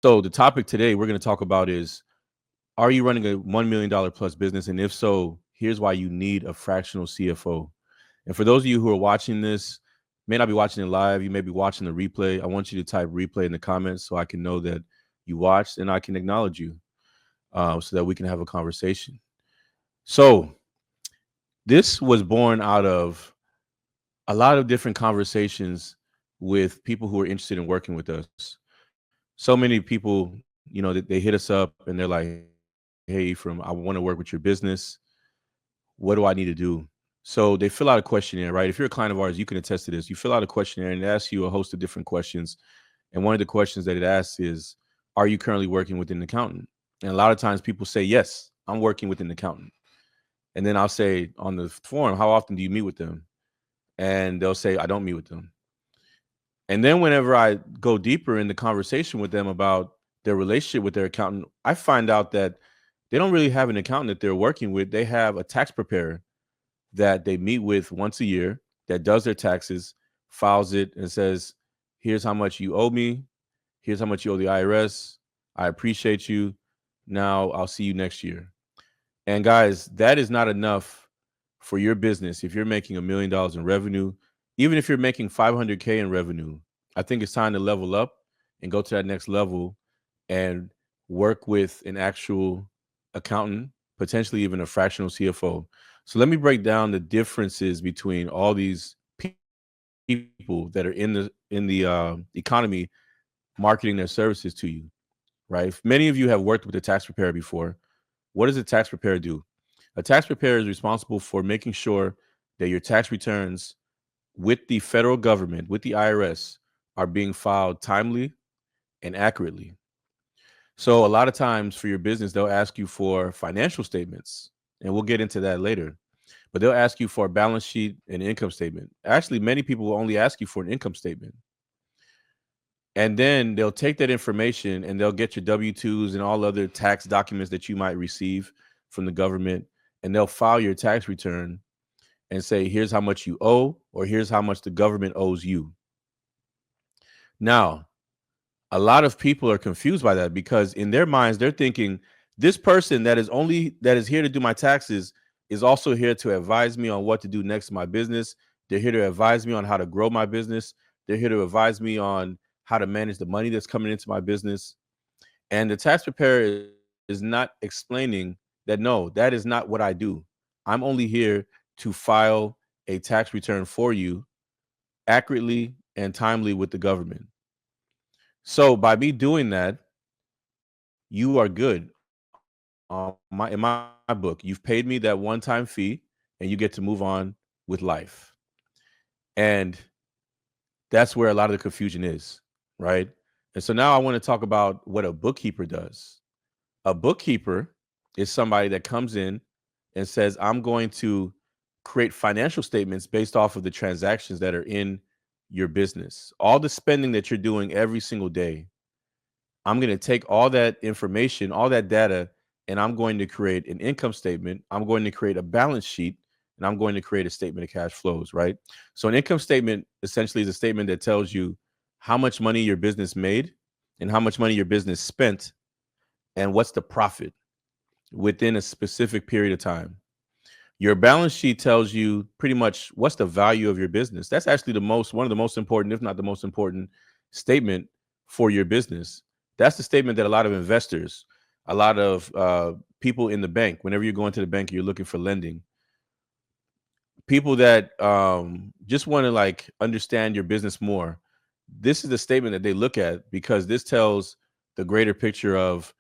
So the topic today we're going to talk about is, are you running a $1 million plus business? And if so, here's why you need a fractional CFO. And for those of you who are watching this, may not be watching it live, you may be watching the replay. I want you to type replay in the comments so I can know that you watched and I can acknowledge you, so that we can have a conversation. So this was born out of a lot of different conversations with people who are interested in working with us. So many people, they hit us up and they're like, hey, from I want to work with your business. What do I need to do? So they fill out a questionnaire, right? If you're a client of ours, you can attest to this. You fill out a questionnaire and it asks you a host of different questions. And one of the questions that it asks is, are you currently working with an accountant? And a lot of times people say, yes, I'm working with an accountant. And then I'll say on the form, how often do you meet with them? And they'll say, I don't meet with them. And then whenever I go deeper in the conversation with them about their relationship with their accountant, I find out that they don't really have an accountant that they're working with. They have a tax preparer that they meet with once a year that does their taxes, files it, and says, here's how much you owe me. Here's how much you owe the IRS. I appreciate you. Now I'll see you next year. And guys, that is not enough for your business. If you're making $1 million in revenue, even if you're making 500K in revenue, I think it's time to level up and go to that next level and work with an actual accountant, potentially even a fractional CFO. So let me break down the differences between all these people that are in the economy marketing their services to you, right? If many of you have worked with a tax preparer before. What does a tax preparer do? A tax preparer is responsible for making sure that your tax returns with the federal government, with the IRS, are being filed timely and accurately. So a lot of times for your business, they'll ask you for financial statements, and we'll get into that later. But they'll ask you for a balance sheet and income statement. Actually, many people will only ask you for an income statement. And then they'll take that information and they'll get your W-2s and all other tax documents that you might receive from the government, and they'll file your tax return and say, here's how much you owe, or here's how much the government owes you. Now, a lot of people are confused by that because in their minds, they're thinking this person that is here to do my taxes is also here to advise me on what to do next in my business. They're here to advise me on how to grow my business. They're here to advise me on how to manage the money that's coming into my business. And the tax preparer is not explaining that, no, that is not what I do. I'm only here to file a tax return for you accurately and timely with the government. So by me doing that, you are good. In my book, you've paid me that one-time fee and you get to move on with life. And that's where a lot of the confusion is, right? And so now I want to talk about what a bookkeeper does. A bookkeeper is somebody that comes in and says, I'm going to create financial statements based off of the transactions that are in your business, all the spending that you're doing every single day. I'm going to take all that information, all that data, and I'm going to create an income statement. I'm going to create a balance sheet, and I'm going to create a statement of cash flows, right? So an income statement essentially is a statement that tells you how much money your business made and how much money your business spent and what's the profit within a specific period of time. Your balance sheet tells you pretty much what's the value of your business. That's actually one of the most important, if not the most important statement for your business. That's the statement that a lot of investors, a lot of people in the bank, whenever you're going to the bank, you're looking for lending. People that just want to like understand your business more. This is the statement that they look at because this tells the greater picture of,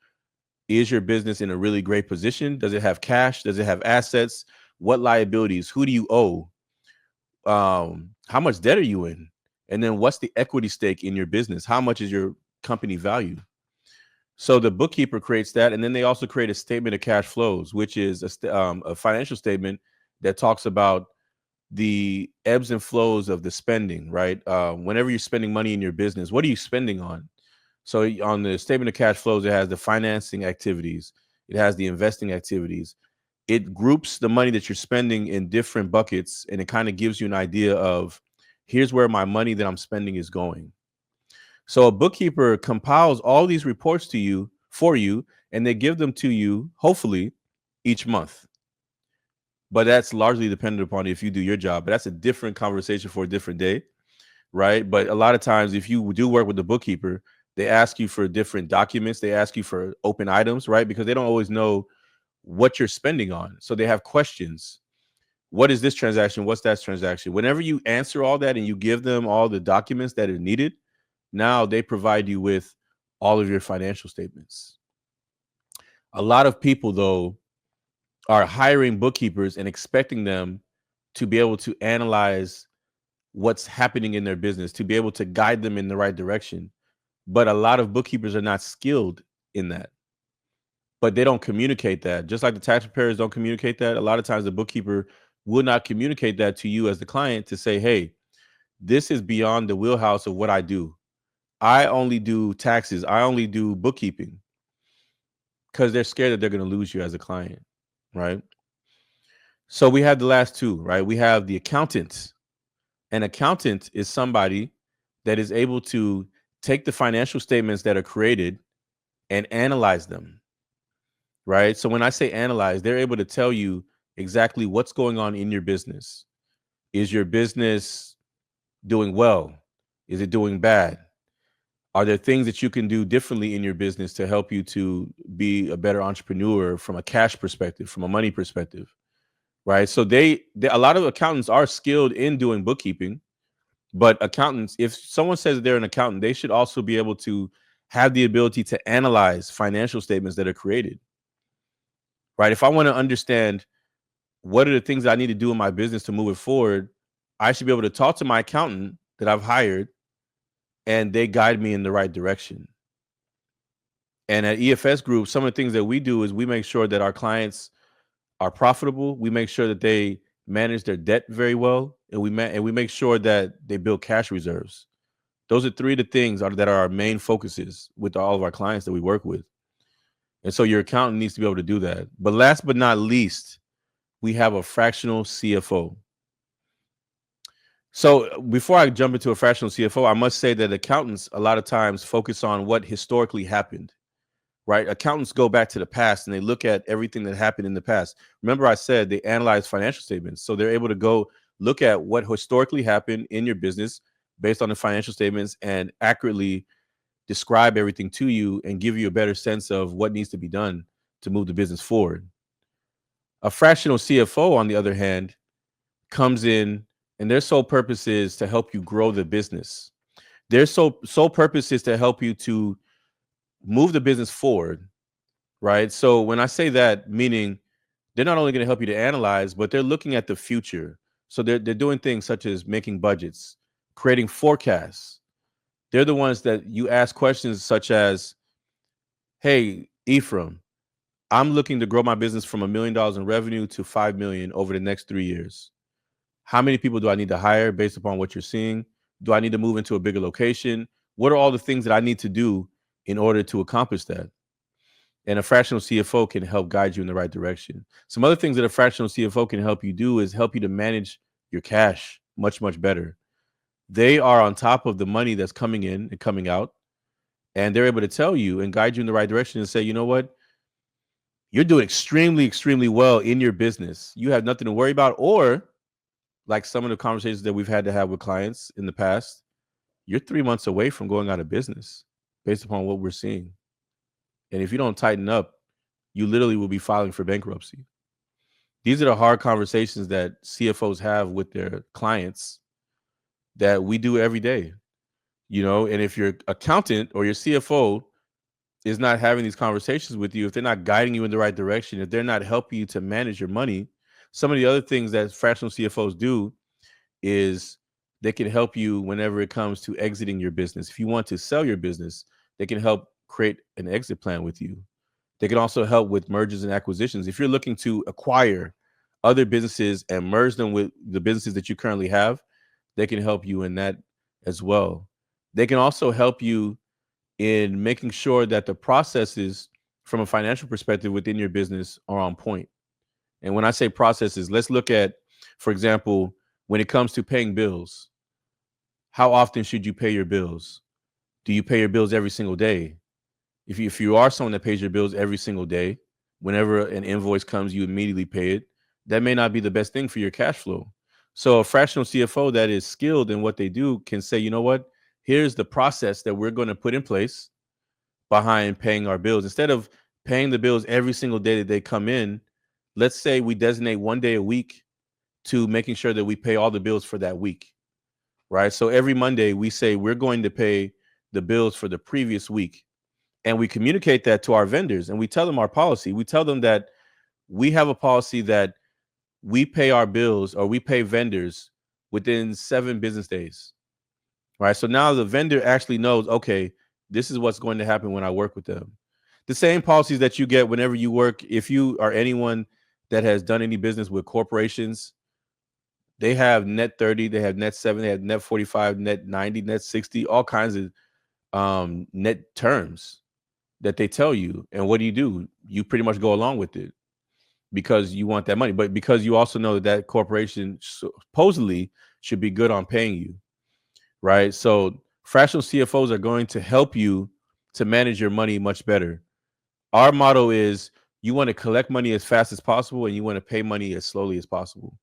is your business in a really great position? Does it have cash? Does it have assets? What liabilities? Who do you owe? How much debt are you in? And then what's the equity stake in your business? How much is your company value? So the bookkeeper creates that. And then they also create a statement of cash flows, which is a financial statement that talks about the ebbs and flows of the spending, right? Whenever you're spending money in your business, what are you spending on? So on the statement of cash flows, it has the financing activities. It has the investing activities. It groups the money that you're spending in different buckets, and it kind of gives you an idea of, here's where my money that I'm spending is going. So a bookkeeper compiles all these reports to you for you, and they give them to you, hopefully, each month. But that's largely dependent upon if you do your job. But that's a different conversation for a different day, right? But a lot of times, if you do work with the bookkeeper, they ask you for different documents. They ask you for open items, right? Because they don't always know what you're spending on. So they have questions. What is this transaction? What's that transaction? Whenever you answer all that and you give them all the documents that are needed, now they provide you with all of your financial statements. A lot of people, though, are hiring bookkeepers and expecting them to be able to analyze what's happening in their business, to be able to guide them in the right direction. But a lot of bookkeepers are not skilled in that. But they don't communicate that. Just like the tax preparers don't communicate that, a lot of times the bookkeeper will not communicate that to you as the client to say, hey, this is beyond the wheelhouse of what I do. I only do taxes. I only do bookkeeping, because they're scared that they're going to lose you as a client, right? So we have the last two, right? We have the accountant. An accountant is somebody that is able to take the financial statements that are created and analyze them, right? So when I say analyze, they're able to tell you exactly what's going on in your business. Is your business doing well? Is it doing bad? Are there things that you can do differently in your business to help you to be a better entrepreneur from a cash perspective, from a money perspective, right? So they a lot of accountants are skilled in doing bookkeeping, but accountants, if someone says they're an accountant, they should also be able to have the ability to analyze financial statements that are created, right? If I want to understand what are the things that I need to do in my business to move it forward, I should be able to talk to my accountant that I've hired and they guide me in the right direction. And at EFS Group, some of the things that we do is we make sure that our clients are profitable. We make sure that they manage their debt very well, and we make sure that they build cash reserves. Those are three of the things that are our main focuses with all of our clients that we work with. And so your accountant needs to be able to do that. But last but not least, we have a fractional CFO. So before I jump into a fractional CFO, I must say that accountants a lot of times focus on what historically happened, right? Accountants go back to the past and they look at everything that happened in the past. Remember I said they analyze financial statements. So they're able to go look at what historically happened in your business based on the financial statements and accurately describe everything to you and give you a better sense of what needs to be done to move the business forward. A fractional CFO, on the other hand, comes in and their sole purpose is to help you grow the business. Their sole purpose is to help you to move the business forward, right? So when I say that, meaning they're not only going to help you to analyze, but they're looking at the future. So they're doing things such as making budgets, creating forecasts. They're the ones that you ask questions such as, hey, Ephraim, I'm looking to grow my business from $1 million in revenue to 5 million over the next 3 years. How many people do I need to hire based upon what you're seeing? Do I need to move into a bigger location? What are all the things that I need to do in order to accomplish that? And a fractional CFO can help guide you in the right direction. Some other things that a fractional CFO can help you do is help you to manage your cash much, much better. They are on top of the money that's coming in and coming out, and they're able to tell you and guide you in the right direction and say, you know what? You're doing extremely, extremely well in your business. You have nothing to worry about. Or like some of the conversations that we've had to have with clients in the past, you're 3 months away from going out of business based upon what we're seeing. And if you don't tighten up, you literally will be filing for bankruptcy. These are the hard conversations that CFOs have with their clients that we do every day, and if your accountant or your CFO is not having these conversations with you, if they're not guiding you in the right direction, if they're not helping you to manage your money, some of the other things that fractional CFOs do is they can help you whenever it comes to exiting your business. If you want to sell your business, they can help create an exit plan with you. They can also help with mergers and acquisitions. If you're looking to acquire other businesses and merge them with the businesses that you currently have, they can help you in that as well. They can also help you in making sure that the processes from a financial perspective within your business are on point. And when I say processes, let's look at, for example, when it comes to paying bills, how often should you pay your bills? Do you pay your bills every single day? If you are someone that pays your bills every single day, whenever an invoice comes, you immediately pay it. That may not be the best thing for your cash flow. So a fractional CFO that is skilled in what they do can say, you know what? Here's the process that we're going to put in place behind paying our bills. Instead of paying the bills every single day that they come in, let's say we designate one day a week to making sure that we pay all the bills for that week, right? So every Monday we say we're going to pay the bills for the previous week. And we communicate that to our vendors and we tell them our policy. We tell them that we have a policy that we pay our bills or we pay vendors within 7 business days, right? So now the vendor actually knows, okay, this is what's going to happen when I work with them. The same policies that you get whenever you work, if you are anyone that has done any business with corporations, they have net 30, they have net 7, they have net 45, net 90, net 60, all kinds of net terms that they tell you. And what do? You pretty much go along with it because you want that money, but because you also know that that corporation supposedly should be good on paying you, right? So fractional CFOs are going to help you to manage your money much better. Our motto is you want to collect money as fast as possible and you want to pay money as slowly as possible,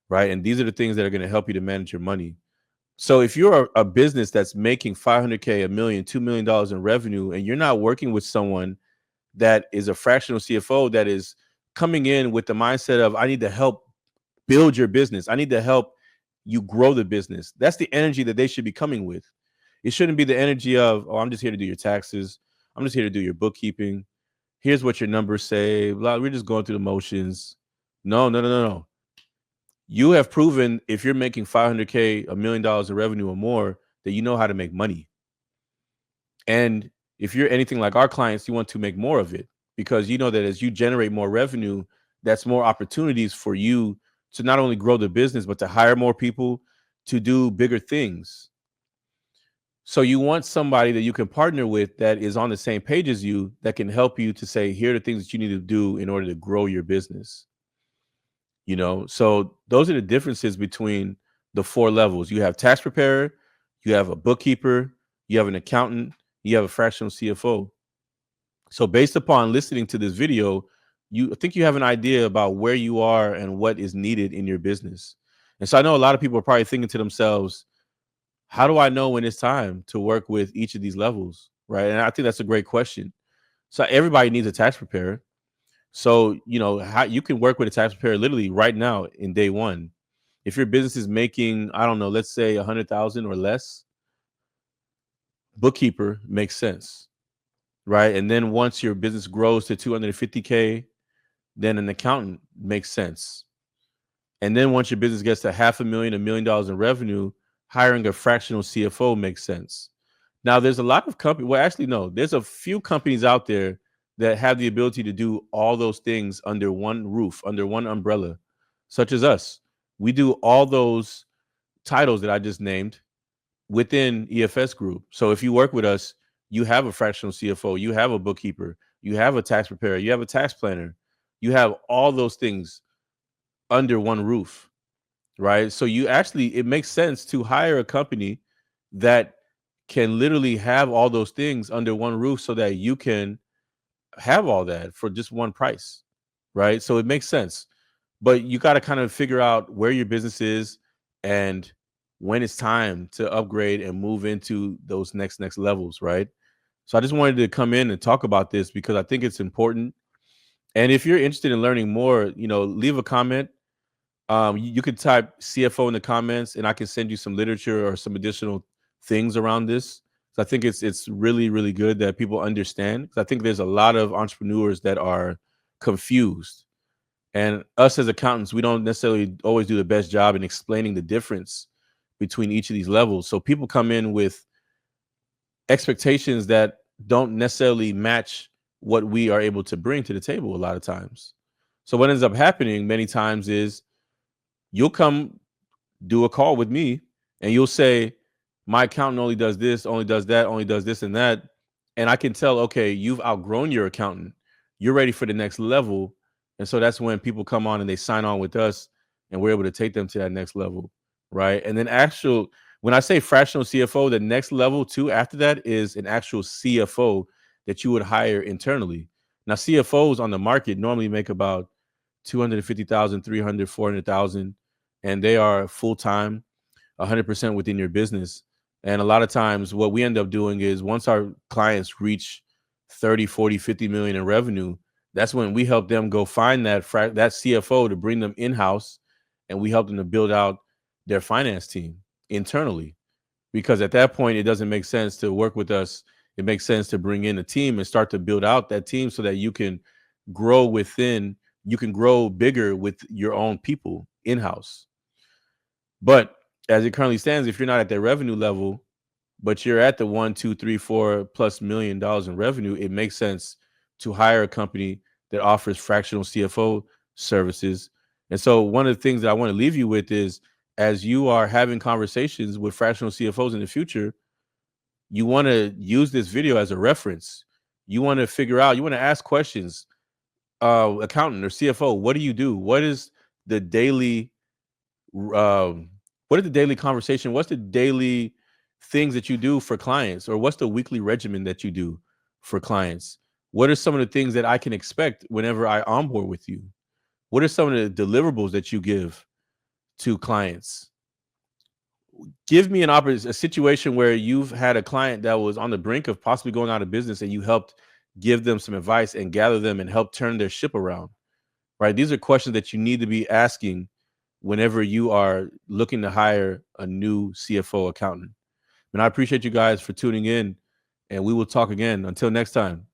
right? And these are the things that are going to help you to manage your money. So if you're a business that's making 500K, $1 million, $2 million in revenue, and you're not working with someone that is a fractional CFO that is coming in with the mindset of, I need to help build your business. I need to help you grow the business. That's the energy that they should be coming with. It shouldn't be the energy of, oh, I'm just here to do your taxes. I'm just here to do your bookkeeping. Here's what your numbers say. Blah, we're just going through the motions. No, no, no, no, no. You have proven if you're making 500K, $1 million in revenue or more, that you know how to make money. And if you're anything like our clients, you want to make more of it because you know that as you generate more revenue, that's more opportunities for you to not only grow the business, but to hire more people to do bigger things. So you want somebody that you can partner with that is on the same page as you, that can help you to say, here are the things that you need to do in order to grow your business. You know, so those are the differences between the 4 levels. You have tax preparer, you have a bookkeeper, you have an accountant, you have a fractional CFO. So based upon listening to this video, I think you have an idea about where you are and what is needed in your business. And so I know a lot of people are probably thinking to themselves, how do I know when it's time to work with each of these levels? Right. And I think that's a great question. So everybody needs a tax preparer. So, you know, how you can work with a tax preparer literally right now in day one. If your business is making, I don't know, let's say 100,000 or less, bookkeeper makes sense, right? And then once your business grows to 250K, then an accountant makes sense. And then once your business gets to $500,000, $1 million in revenue, hiring a fractional CFO makes sense. Now, there's a lot of companies. Well, actually, no, there's a few companies out there that have the ability to do all those things under one roof, under one umbrella, such as us. We do all those titles that I just named within EFS Group. So if you work with us, you have a fractional CFO, you have a bookkeeper, you have a tax preparer, you have a tax planner, you have all those things under one roof, right? So it makes sense to hire a company that can literally have all those things under one roof so that you can have all that for just one price, right? So it makes sense. But you got to kind of figure out where your business is and when it's time to upgrade and move into those next levels, right? So I just wanted to come in and talk about this because I think it's important. And if you're interested in learning more, you know, leave a comment. You could type CFO in the comments and I can send you some literature or some additional things around this. So I think it's really, really good that people understand. I think there's a lot of entrepreneurs that are confused. And us as accountants, we don't necessarily always do the best job in explaining the difference between each of these levels. So people come in with expectations that don't necessarily match what we are able to bring to the table a lot of times. So what ends up happening many times is you'll come do a call with me and you'll say, my accountant only does this, only does that, only does this and that. And I can tell, okay, you've outgrown your accountant. You're ready for the next level. And so that's when people come on and they sign on with us and we're able to take them to that next level. Right. And then When I say fractional CFO, the next level too after that is an actual CFO that you would hire internally. Now, CFOs on the market normally make about 250,000, 300, 400,000, and they are full-time, 100% within your business. And a lot of times what we end up doing is once our clients reach 30, 40, 50 million in revenue, that's when we help them go find that CFO to bring them in-house, and we help them to build out their finance team internally. Because at that point, it doesn't make sense to work with us. It makes sense to bring in a team and start to build out that team so that you can grow bigger with your own people in-house. But as it currently stands, if you're not at that revenue level, but you're at the 1, 2, 3, 4+ million dollars in revenue, it makes sense to hire a company that offers fractional CFO services. And so one of the things that I want to leave you with is, as you are having conversations with fractional CFOs in the future, you want to use this video as a reference. You want to figure out, you want to ask questions. Accountant or CFO, what do you do? What is the daily what is the daily conversation? What's the daily things that you do for clients? Or what's the weekly regimen that you do for clients? What are some of the things that I can expect whenever I onboard with you? What are some of the deliverables that you give to clients? Give me a situation where you've had a client that was on the brink of possibly going out of business, and you helped give them some advice and gather them and help turn their ship around, right? These are questions that you need to be asking whenever you are looking to hire a new CFO accountant. And I appreciate you guys for tuning in, and we will talk again. Until next time.